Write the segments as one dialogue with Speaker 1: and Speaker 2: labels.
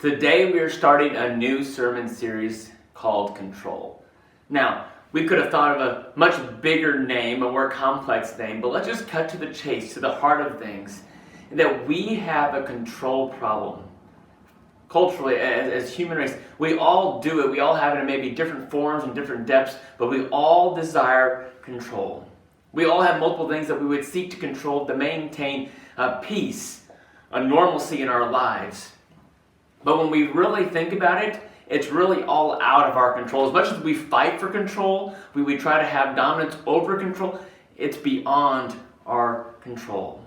Speaker 1: Today we are starting a new sermon series called Control. Now, we could have thought of a much bigger name, a more complex name, but let's just cut to the chase, to the heart of things, that we have a control problem. Culturally, as human race, we all do it. We all have it in maybe different forms and different depths, but we all desire control. We all have multiple things that we would seek to control to maintain peace, a normalcy in our lives. But when we really think about it, it's really all out of our control. As much as we fight for control, we try to have dominance over control, it's beyond our control.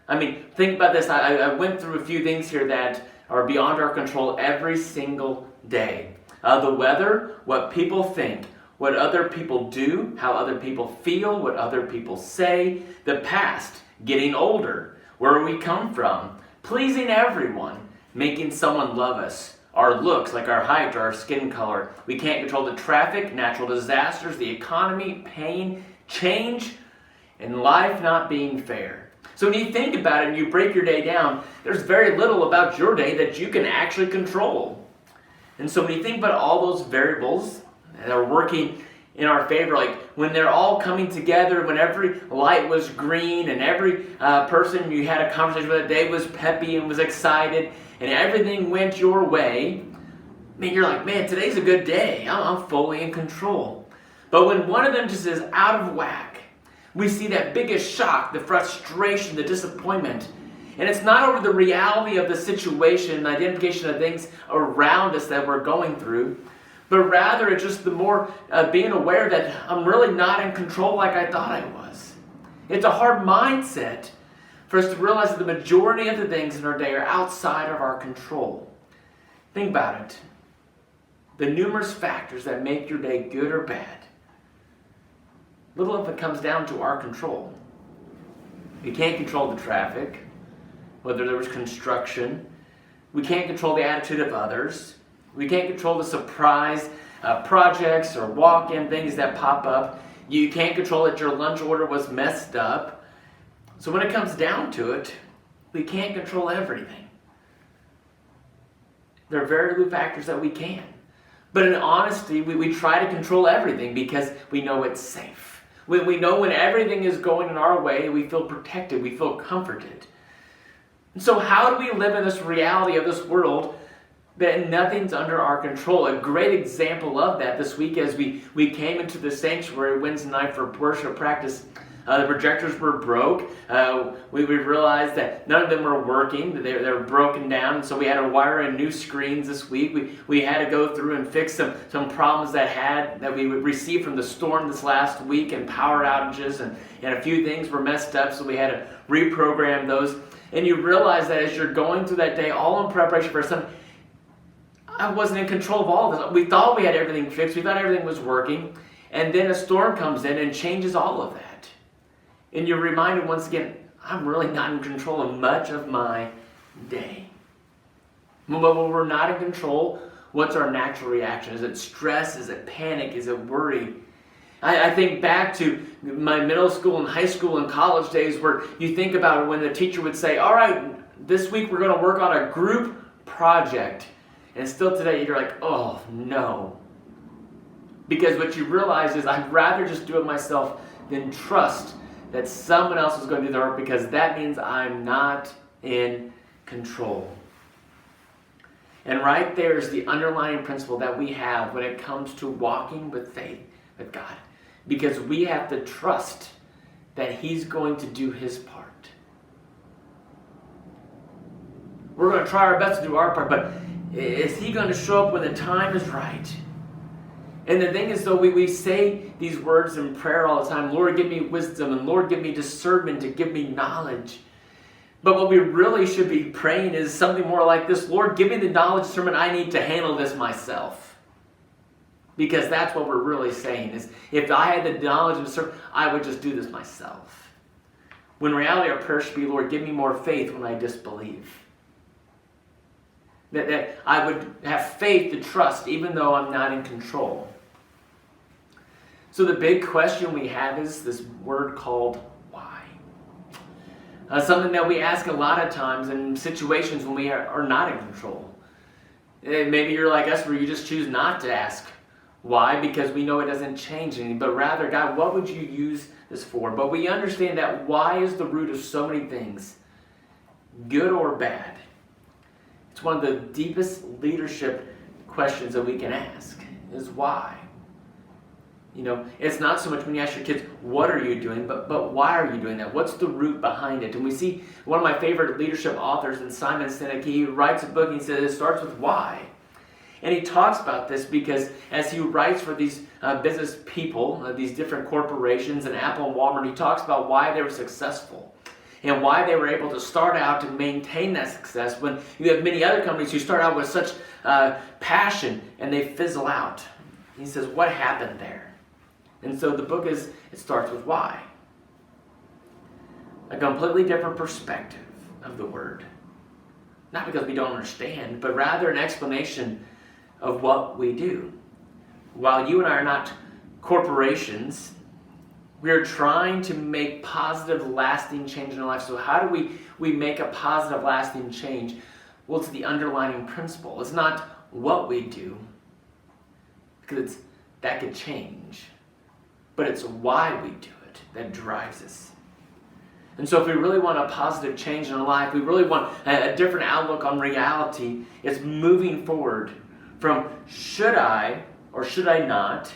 Speaker 1: I mean, think about this. I went through a few things here that are beyond our control every single day. The weather, what people think, what other people do, how other people feel, what other people say, the past, getting older, where we come from, pleasing everyone, making someone love us, our looks, like our height or our skin color. We can't control the traffic, natural disasters, the economy, pain, change, and life not being fair. So when you think about it and you break your day down, there's very little about your day that you can actually control. And so when you think about all those variables that are working in our favor, like when they're all coming together, when every light was green and every person you had a conversation with that day was peppy and was excited and everything went your way, you're like, man, today's a good day. I'm fully in control. But when one of them just is out of whack, we see that biggest shock, the frustration, the disappointment. And it's not over the reality of the situation, the identification of things around us that we're going through, but rather it's just the more being aware that I'm really not in control like I thought I was. It's a hard mindset for us to realize that the majority of the things in our day are outside of our control. Think about it. The numerous factors that make your day good or bad, little of it comes down to our control. We can't control the traffic, whether there was construction. We can't control the attitude of others. We can't control the surprise projects or walk-in things that pop up. You can't control that your lunch order was messed up. So when it comes down to it, we can't control everything. There are very few factors that we can. But in honesty, we try to control everything because we know it's safe. We know when everything is going in our way, we feel protected, we feel comforted. And so how do we live in this reality of this world that nothing's under our control? A great example of that this week as we came into the sanctuary Wednesday night for worship practice. The projectors were broke. We realized that none of them were working. They were broken down. So we had to wire in new screens this week. We had to go through and fix some problems that we received from the storm this last week, and power outages, and a few things were messed up. So we had to reprogram those. And you realize that as you're going through that day, all in preparation for something, I wasn't in control of all of this. We thought we had everything fixed. We thought everything was working. And then a storm comes in and changes all of that. And you're reminded once again, I'm really not in control of much of my day. But when we're not in control, what's our natural reaction? Is it stress? Is it panic? Is it worry? I think back to my middle school and high school and college days where you think about it when the teacher would say, all right, this week we're going to work on a group project. And still today you're like, oh no. Because what you realize is I'd rather just do it myself than trust that someone else is going to do the work, because that means I'm not in control. And right there is the underlying principle that we have when it comes to walking with faith with God. Because we have to trust that He's going to do His part. We're going to try our best to do our part, but is He going to show up when the time is right? And the thing is, though, we say these words in prayer all the time, Lord, give me wisdom, and Lord, give me discernment, to give me knowledge. But what we really should be praying is something more like this: Lord, give me the knowledge, discernment I need to handle this myself. Because that's what we're really saying, is if I had the knowledge and discernment, I would just do this myself. When in reality, our prayer should be, Lord, give me more faith when I disbelieve. That I would have faith to trust even though I'm not in control. So the big question we have is this word called why. Something that we ask a lot of times in situations when we are not in control. Maybe you're like us where you just choose not to ask why, because we know it doesn't change anything, but rather, God, what would you use this for? But we understand that why is the root of so many things, good or bad. It's one of the deepest leadership questions that we can ask, is why. It's not so much when you ask your kids, what are you doing, but why are you doing that? What's the root behind it? And we see one of my favorite leadership authors, in Simon Sinek, he writes a book and he says it starts with why. And he talks about this because as he writes for these business people, these different corporations and Apple and Walmart, he talks about why they were successful and why they were able to start out and maintain that success when you have many other companies who start out with such passion and they fizzle out. He says, what happened there? And so the book it starts with why. A completely different perspective of the word. Not because we don't understand, but rather an explanation of what we do. While you and I are not corporations, we are trying to make positive, lasting change in our life. So how do we make a positive, lasting change? Well, it's the underlying principle. It's not what we do, because that could change. But it's why we do it that drives us. And so if we really want a positive change in our life, we really want a different outlook on reality, it's moving forward from should I or should I not,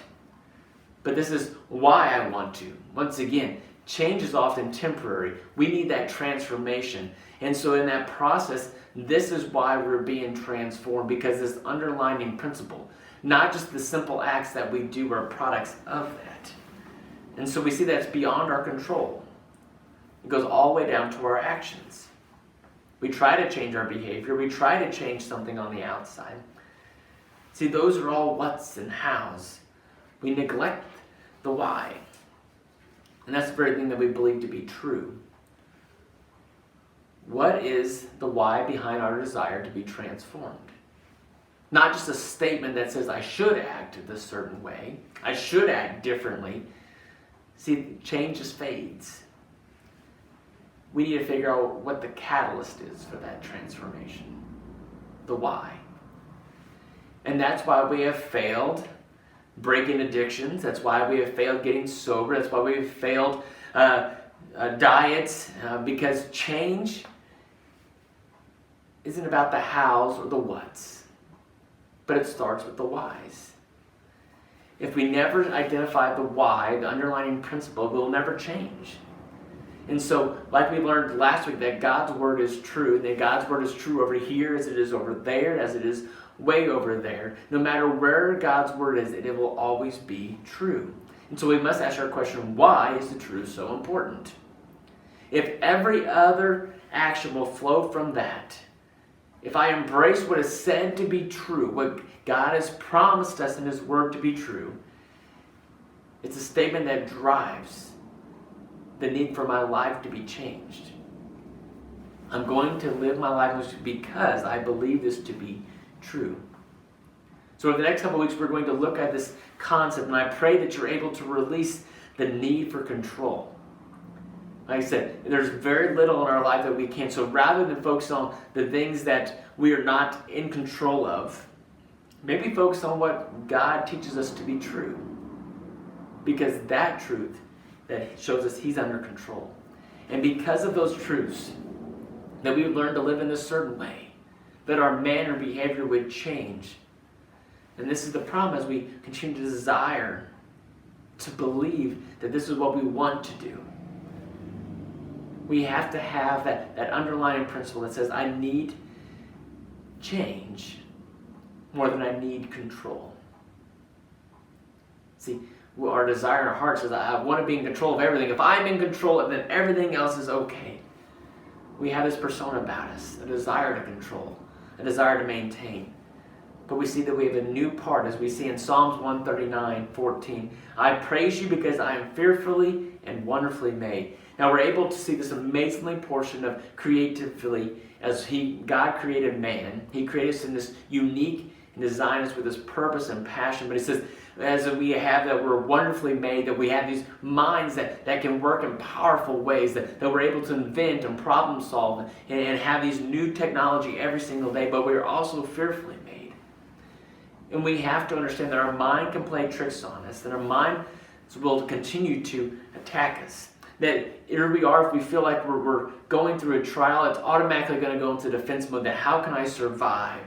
Speaker 1: but this is why I want to. Once again, change is often temporary. We need that transformation. And so in that process, this is why we're being transformed, because this underlying principle, not just the simple acts that we do, are products of that. And so we see that it's beyond our control. It goes all the way down to our actions. We try to change our behavior. We try to change something on the outside. See, those are all what's and how's. We neglect the why. And that's the very thing that we believe to be true. What is the why behind our desire to be transformed? Not just a statement that says I should act this certain way. I should act differently. See, change just fades. We need to figure out what the catalyst is for that transformation. The why. And that's why we have failed breaking addictions. That's why we have failed getting sober. That's why we have failed diets. Because change isn't about the hows or the whats. But it starts with the whys. If we never identify the why, the underlying principle, we'll never change. And so, like we learned last week, that God's word is true, that God's word is true over here as it is over there, as it is way over there. No matter where God's word is, it will always be true. And so we must ask our question, why is the truth so important? If every other action will flow from that, if I embrace what is said to be true, what God has promised us in His Word to be true, it's a statement that drives the need for my life to be changed. I'm going to live my life because I believe this to be true. So over the next couple of weeks, we're going to look at this concept, and I pray that you're able to release the need for control. Like I said, there's very little in our life that we can. So rather than focus on the things that we are not in control of, maybe focus on what God teaches us to be true. Because that truth that shows us He's under control. And because of those truths, that we would learn to live in a certain way, that our manner and behavior would change. And this is the problem as we continue to desire to believe that this is what we want to do. We have to have that underlying principle that says, I need change more than I need control. See, our desire in our heart says, I want to be in control of everything. If I'm in control, then everything else is okay. We have this persona about us, a desire to control, a desire to maintain. But we see that we have a new part, as we see in Psalms 139:14. I praise you because I am fearfully and wonderfully made. Now we're able to see this amazingly portion of creatively as God created man. He created us in this unique and designed us with this purpose and passion. But He says, as we have that we're wonderfully made, that we have these minds that can work in powerful ways, that we're able to invent and problem solve and have these new technology every single day, but we're also fearfully made. And we have to understand that our mind can play tricks on us, that our mind will continue to attack us. That here we are, if we feel like we're going through a trial, it's automatically going to go into defense mode, that how can I survive?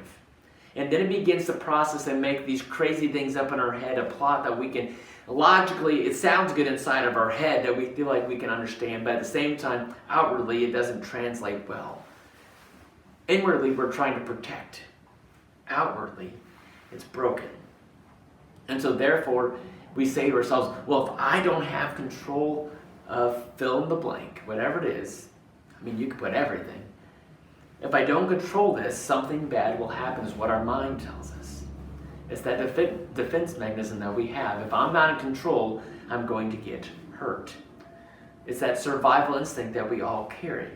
Speaker 1: And then it begins to process and make these crazy things up in our head, a plot that we can, logically, it sounds good inside of our head, that we feel like we can understand, but at the same time, outwardly, it doesn't translate well. Inwardly, we're trying to protect. Outwardly, it's broken. And so therefore, we say to ourselves, well, if I don't have control of fill in the blank, whatever it is, I mean, you can put everything. If I don't control this, something bad will happen, is what our mind tells us. It's that defense mechanism that we have. If I'm not in control, I'm going to get hurt. It's that survival instinct that we all carry.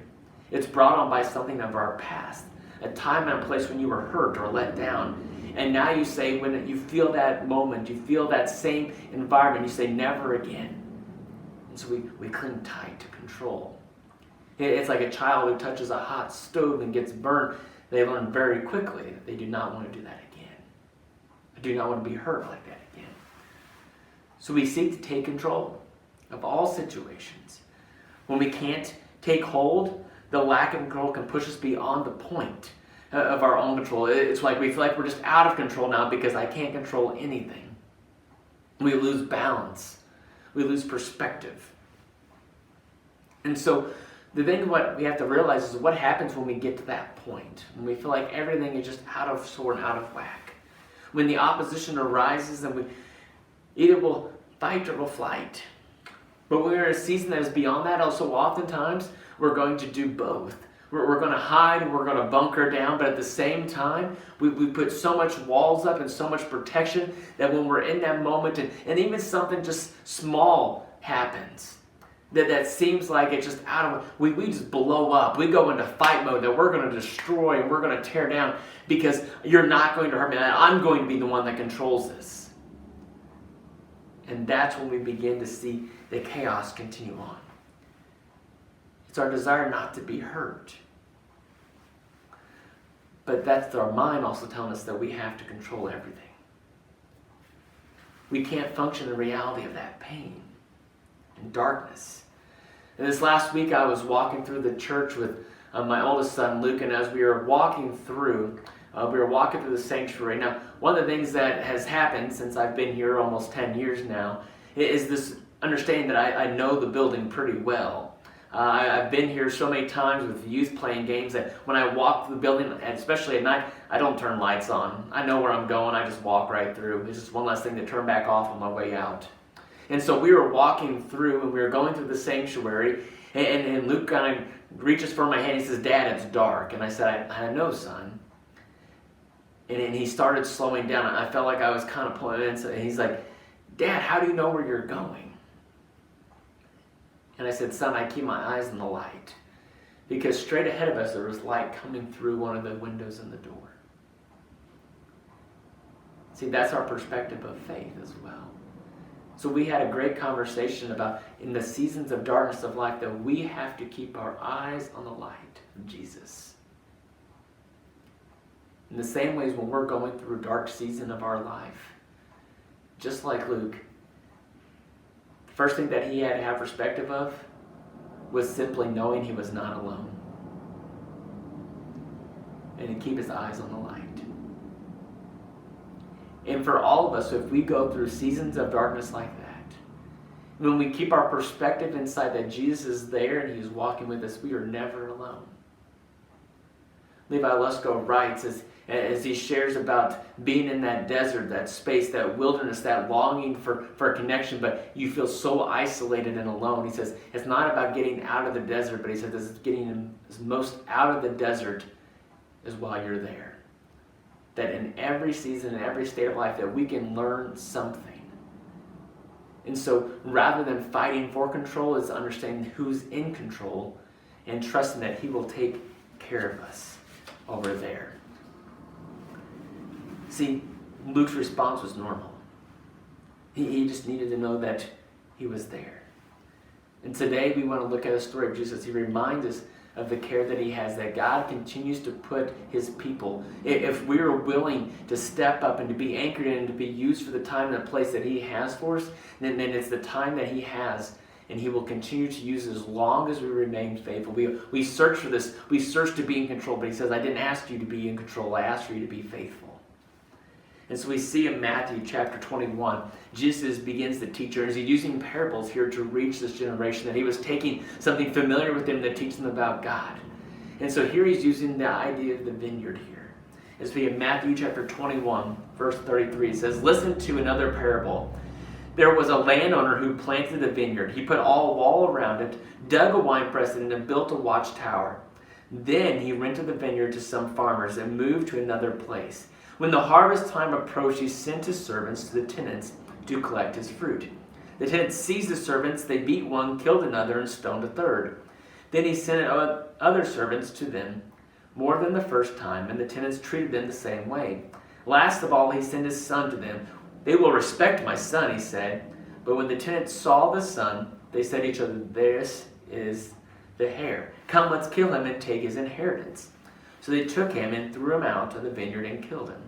Speaker 1: It's brought on by something of our past, a time and a place when you were hurt or let down. And now you say, when you feel that moment, you feel that same environment, you say, never again. And so we cling tight to control. It's like a child who touches a hot stove and gets burnt. They learn very quickly that they do not want to do that again. They do not want to be hurt like that again. So we seek to take control of all situations. When we can't take hold, the lack of control can push us beyond the point of our own control. It's like we feel like we're just out of control now because I can't control anything. We lose balance. We lose perspective. And so the thing what we have to realize is what happens when we get to that point, when we feel like everything is just out of sort and out of whack. When the opposition arises and we either will fight or will flight. But when we're in a season that is beyond that, also oftentimes we're going to do both. We're going to hide and we're going to bunker down, but at the same time, we put so much walls up and so much protection that when we're in that moment, and even something just small happens, that seems like it's just out of, we just blow up. We go into fight mode that we're going to destroy and we're going to tear down because you're not going to hurt me. I'm going to be the one that controls this. And that's when we begin to see the chaos continue on. It's our desire not to be hurt. But that's our mind also telling us that we have to control everything. We can't function in the reality of that pain and darkness. And this last week I was walking through the church with my oldest son Luke, and as we were walking through the sanctuary. Now, one of the things that has happened since I've been here almost 10 years now is this understanding that I know the building pretty well. I've been here so many times with the youth playing games that when I walk through the building, and especially at night, I don't turn lights on. I know where I'm going. I just walk right through. It's just one less thing to turn back off on my way out. And so we were walking through, and we were going through the sanctuary, and Luke kind of reaches for my hand. He says, "Dad, it's dark." And I said, I know, son. And he started slowing down. I felt like I was kind of pulling in. And he's like, "Dad, how do you know where you're going?" And I said, "Son, I keep my eyes on the light." Because straight ahead of us, there was light coming through one of the windows in the door. See, that's our perspective of faith as well. So we had a great conversation about in the seasons of darkness of life that we have to keep our eyes on the light of Jesus. In the same ways when we're going through a dark season of our life, just like Luke, the first thing that he had to have perspective of was simply knowing he was not alone. And to keep his eyes on the light. And for all of us, if we go through seasons of darkness like that, when we keep our perspective inside that Jesus is there and he's walking with us, we are never alone. Levi Lusko writes as he shares about being in that desert, that space, that wilderness, that longing for a connection, but you feel so isolated and alone. He says, it's not about getting out of the desert, but he says it's getting as most out of the desert is while you're there. That in every season, in every state of life, that we can learn something. And so rather than fighting for control, is understanding who's in control and trusting that he will take care of us over there. See, Luke's response was normal. He just needed to know that he was there. And today we want to look at a story of Jesus. He reminds us of the care that he has, that God continues to put his people. If we're willing to step up and to be anchored in and to be used for the time and the place that he has for us, then it's the time that he has, and he will continue to use it as long as we remain faithful. We search for this. We search to be in control, but he says, I didn't ask you to be in control. I asked for you to be faithful. And so we see in Matthew chapter 21, Jesus begins to teach, and he's using parables here to reach this generation, that he was taking something familiar with them to teach them about God. And so here he's using the idea of the vineyard here. As we have Matthew chapter 21, verse 33, it says, listen to another parable. There was a landowner who planted a vineyard. He put a wall around it, dug a winepress in it, and built a watchtower. Then he rented the vineyard to some farmers and moved to another place. When the harvest time approached, he sent his servants to the tenants to collect his fruit. The tenants seized the servants, they beat one, killed another, and stoned a third. Then he sent other servants to them, more than the first time, and the tenants treated them the same way. Last of all, he sent his son to them. They will respect my son, he said. But when the tenants saw the son, they said to each other, this is the heir. Come, let's kill him and take his inheritance. So they took him and threw him out of the vineyard and killed him.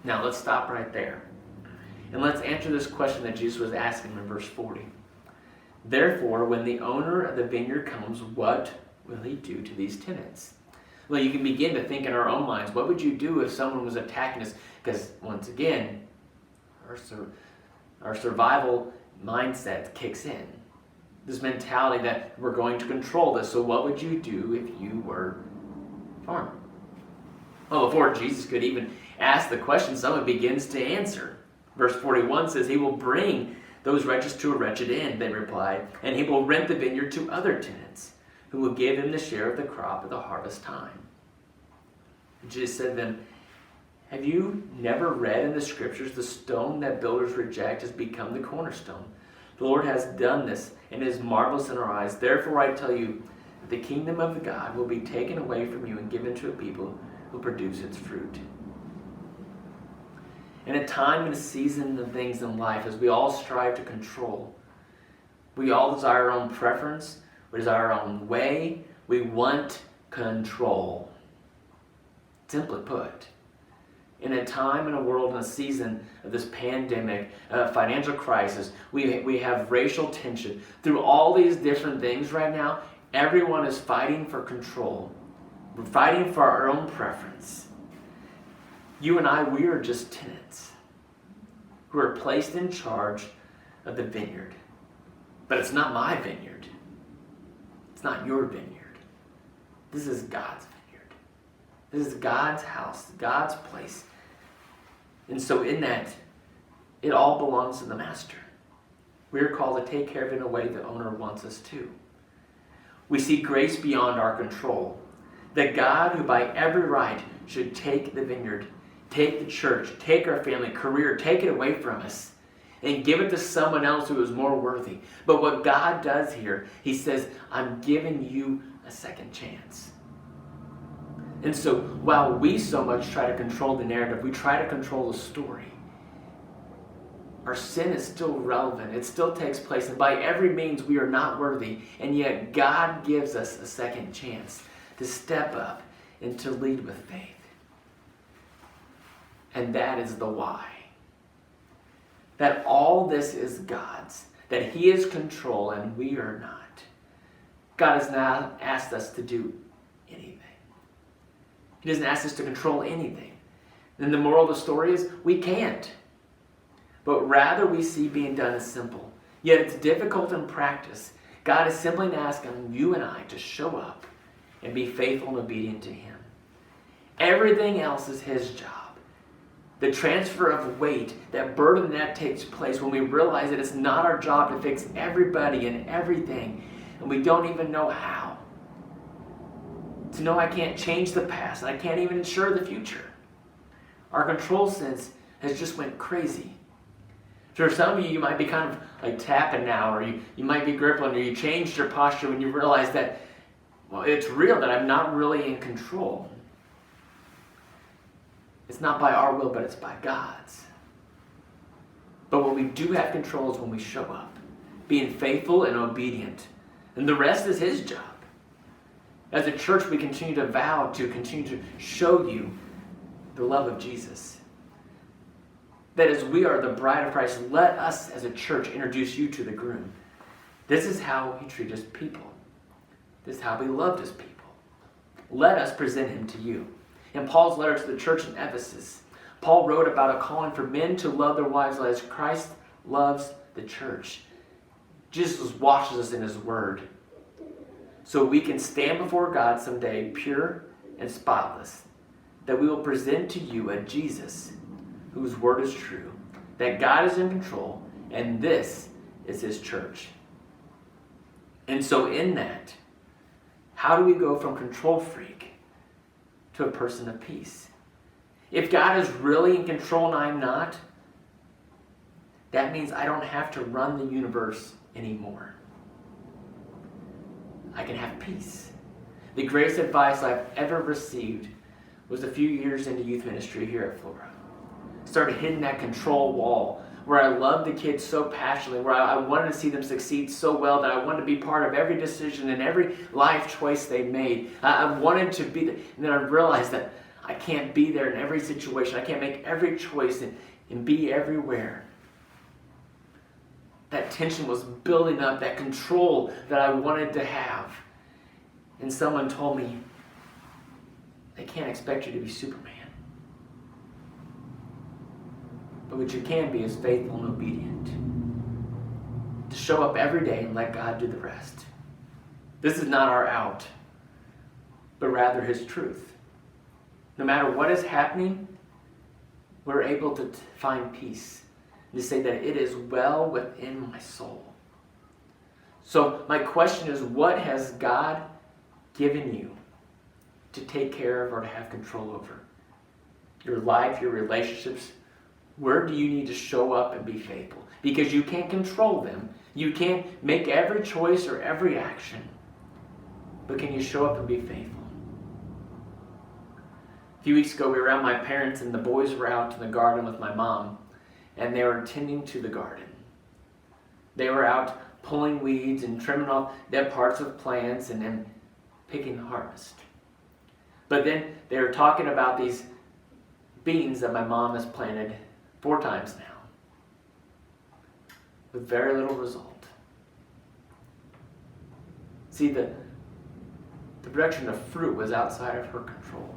Speaker 1: Now let's stop right there. And let's answer this question that Jesus was asking in verse 40. Therefore, when the owner of the vineyard comes, what will he do to these tenants? Well, you can begin to think in our own minds, what would you do if someone was attacking us? Because once again, our survival mindset kicks in. This mentality that we're going to control this. So what would you do if you were farmer? Well, before Jesus could even ask the question, someone begins to answer. Verse 41 says, he will bring those wretches to a wretched end, they replied, and he will rent the vineyard to other tenants, who will give him the share of the crop at the harvest time. Jesus said to them, have you never read in the scriptures, the stone that builders reject has become the cornerstone? The Lord has done this, and it is marvelous in our eyes. Therefore I tell you, the kingdom of God will be taken away from you and given to a people who produce its fruit. In a time and a season of things in life, as we all strive to control, we all desire our own preference, we desire our own way, we want control. Simply put, in a time, in a world, in a season of this pandemic, financial crisis, we have racial tension. Through all these different things right now, everyone is fighting for control. We're fighting for our own preference. You and I, we are just tenants who are placed in charge of the vineyard. But it's not my vineyard. It's not your vineyard. This is God's vineyard. This is God's house, God's place. And so in that, it all belongs to the master. We are called to take care of it in a way the owner wants us to. We see grace beyond our control. That God, who by every right should take the vineyard, take the church, take our family, career, take it away from us, and give it to someone else who is more worthy. But what God does here, he says, I'm giving you a second chance. And so while we so much try to control the narrative, we try to control the story, our sin is still relevant. It still takes place. And by every means, we are not worthy. And yet God gives us a second chance to step up and to lead with faith. And that is the why. That all this is God's. That he is control and we are not. God has not asked us to do anything. He doesn't ask us to control anything. And the moral of the story is we can't. But rather we see being done as simple. Yet it's difficult in practice. God is simply asking you and I to show up and be faithful and obedient to him. Everything else is his job. The transfer of weight, that burden that takes place when we realize that it's not our job to fix everybody and everything, and we don't even know how. To know I can't change the past, and I can't even ensure the future. Our control sense has just went crazy. For some of you, you might be kind of like tapping now, or you might be gripping, or you changed your posture when you realize that, well, it's real, that I'm not really in control. It's not by our will, but it's by God's. But when we do have control is when we show up, being faithful and obedient. And the rest is his job. As a church, we continue to vow to continue to show you the love of Jesus. That as we are the bride of Christ, let us as a church introduce you to the groom. This is how he treated his people. This is how he loved his people. Let us present him to you. In Paul's letter to the church in Ephesus, Paul wrote about a calling for men to love their wives as Christ loves the church. Jesus washes us in his word, so we can stand before God someday pure and spotless, that we will present to you a Jesus whose word is true, that God is in control, and this is his church. And so in that, how do we go from control freak to a person of peace? If God is really in control and I'm not, that means I don't have to run the universe anymore. I can have peace. The greatest advice I've ever received was a few years into youth ministry here at Flora. Started hitting that control wall where I loved the kids so passionately, where I wanted to see them succeed so well that I wanted to be part of every decision and every life choice they made. I wanted to be there. And then I realized that I can't be there in every situation. I can't make every choice and be everywhere. That tension was building up, that control that I wanted to have. And someone told me, they can't expect you to be Superman. But what you can be is faithful and obedient. To show up every day and let God do the rest. This is not our out, but rather his truth. No matter what is happening, we're able to find peace. And to say that it is well within my soul. So my question is, what has God given you to take care of or to have control over? Your life, your relationships. Where do you need to show up and be faithful? Because you can't control them. You can't make every choice or every action. But can you show up and be faithful? A few weeks ago, we were around my parents and the boys were out in the garden with my mom. And they were tending to the garden. They were out pulling weeds and trimming off dead parts of plants and then picking the harvest. But then they were talking about these beans that my mom has planted 4 times now, with very little result. See, the production of fruit was outside of her control.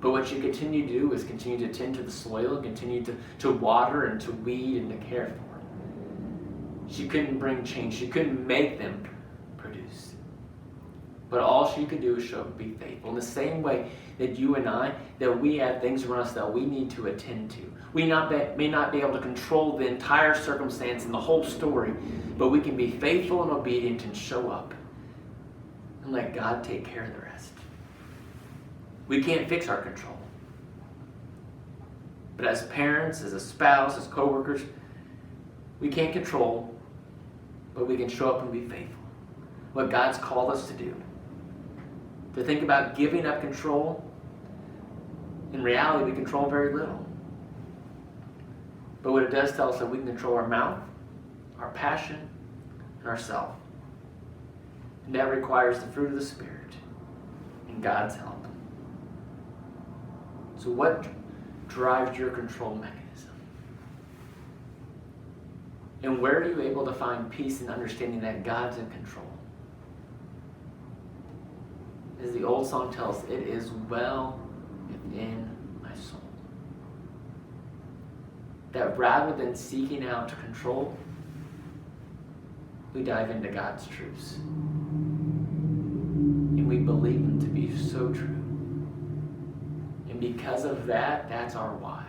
Speaker 1: But what she continued to do was continue to tend to the soil, continue to water and to weed and to care for it. She couldn't bring change. She couldn't make them produce. But all she could do was show up and be faithful. In the same way that you and I, that we have things around us that we need to attend to. We may not be able to control the entire circumstance and the whole story, but we can be faithful and obedient and show up and let God take care of the rest. We can't fix our control. But as parents, as a spouse, as co-workers, we can't control, but we can show up and be faithful. What God's called us to do. To think about giving up control, in reality, we control very little. But what it does tell us that we can control our mouth, our passion, and ourself. And that requires the fruit of the Spirit and God's help. So what drives your control mechanism? And where are you able to find peace and understanding that God's in control? As the old song tells, it is well within my soul. That rather than seeking out to control, we dive into God's truths. And we believe them to be so true. And because of that, that's our why.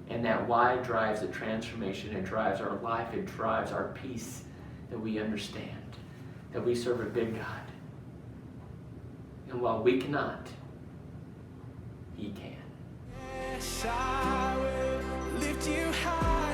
Speaker 1: And that why drives the transformation. It drives our life. It drives our peace that we understand. That we serve a big God. And while we cannot, He can.
Speaker 2: Yes, I will lift you high.